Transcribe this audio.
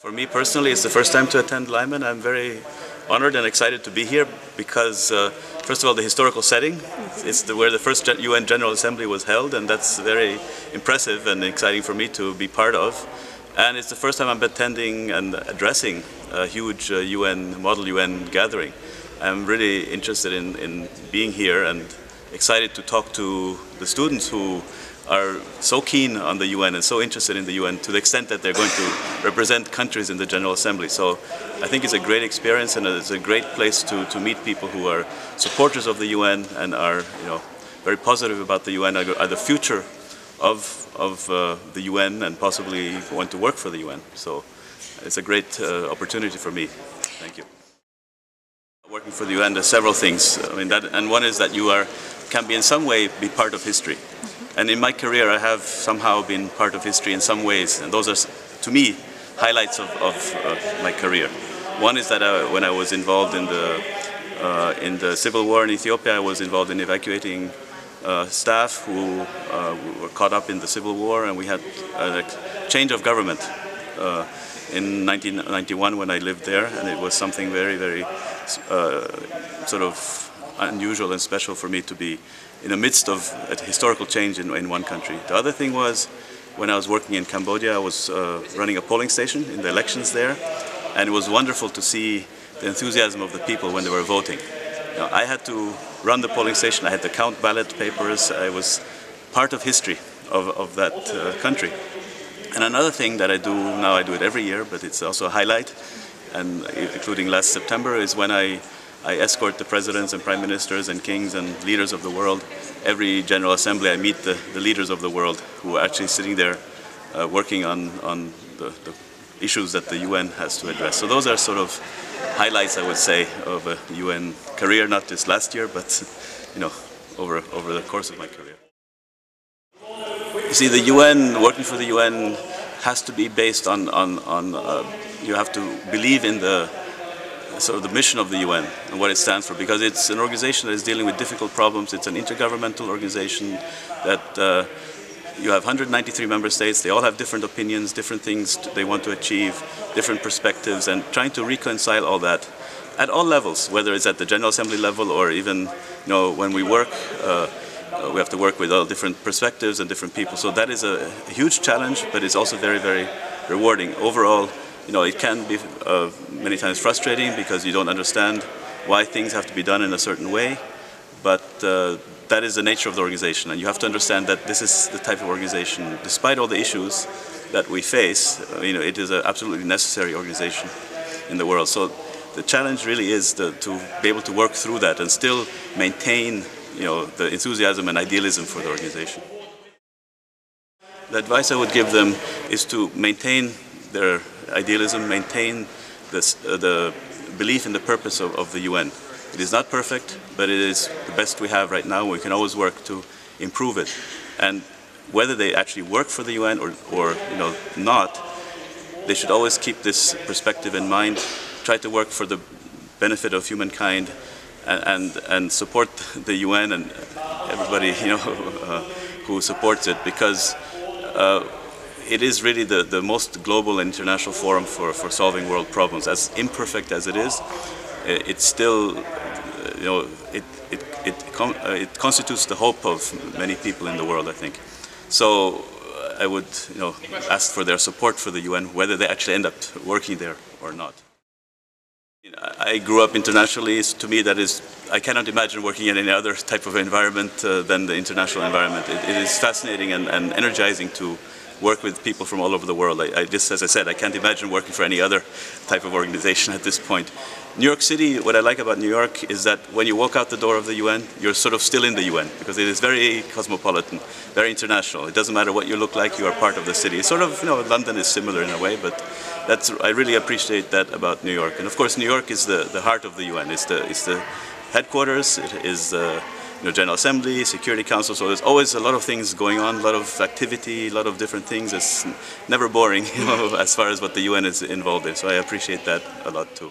For me personally, it's the first time to attend Limun. I'm very honored and excited to be here because, first of all, the historical setting. It's where the first UN General Assembly was held, and that's very impressive and exciting for me to be part of. And it's the first time I'm attending and addressing a huge model UN gathering. I'm really interested in being here and excited to talk to the students who are so keen on the UN and so interested in the UN to the extent that they're going to represent countries in the General Assembly. So I think it's a great experience, and it's a great place to meet people who are supporters of the UN and are very positive about the UN, are the future of the UN, and possibly want to work for the UN. So it's a great opportunity for me. Thank you. Working for the UN, there's several things. And one is that you can be in some way be part of history. And in my career, I have somehow been part of history in some ways, and those are, to me, highlights of my career. One is that when I was involved in the civil war in Ethiopia, I was involved in evacuating staff who were caught up in the civil war, and we had a change of government in 1991 when I lived there, and it was something very, very sort of unusual and special for me to be in the midst of a historical change in one country. The other thing was, when I was working in Cambodia, I was running a polling station in the elections there, and it was wonderful to see the enthusiasm of the people when they were voting. I had to run the polling station, I had to count ballot papers, I was part of history of that country. And another thing that I do now, I do it every year, but it's also a highlight, and including last September, is when I escort the presidents and prime ministers and kings and leaders of the world. Every General Assembly, I meet the leaders of the world who are actually sitting there working on the issues that the UN has to address. So those are sort of highlights, I would say, of a UN career, not just last year, but over the course of my career. You see, the UN, working for the UN, has to be based on you have to believe in the mission of the UN and what it stands for, because it's an organization that is dealing with difficult problems. It's an intergovernmental organization that you have 193 member states. They all have different opinions, different things they want to achieve, different perspectives, and trying to reconcile all that at all levels, whether it's at the General Assembly level or even when we work, we have to work with all different perspectives and different people. So that is a huge challenge, but it's also very, very rewarding. Overall, it can be many times frustrating because you don't understand why things have to be done in a certain way, but that is the nature of the organization, and you have to understand that this is the type of organization, despite all the issues that we face, it is an absolutely necessary organization in the world. So the challenge really is to be able to work through that and still maintain the enthusiasm and idealism for the organization. The advice I would give them is to maintain their idealism, maintain the belief in the purpose of the UN. It is not perfect, but it is the best we have right now. We can always work to improve it. And whether they actually work for the UN or not, they should always keep this perspective in mind, try to work for the benefit of humankind, and support the UN and everybody who supports it, because it is really the most global international forum for solving world problems. As imperfect as it is, it's still, it constitutes the hope of many people in the world, I think. So I would, ask for their support for the UN, whether they actually end up working there or not. I grew up internationally. To me, I cannot imagine working in any other type of environment than the international environment. It is fascinating and energizing to work with people from all over the world. Just as I said, I can't imagine working for any other type of organization at this point. New York City, what I like about New York is that when you walk out the door of the UN, you're sort of still in the UN, because it is very cosmopolitan, very international. It doesn't matter what you look like, you are part of the city. It's sort of, London is similar in a way, but I really appreciate that about New York. And of course, New York is the heart of the UN. It's the headquarters. It is General Assembly, Security Council, so there's always a lot of things going on, a lot of activity, a lot of different things. It's never boring, as far as what the UN is involved in, so I appreciate that a lot too.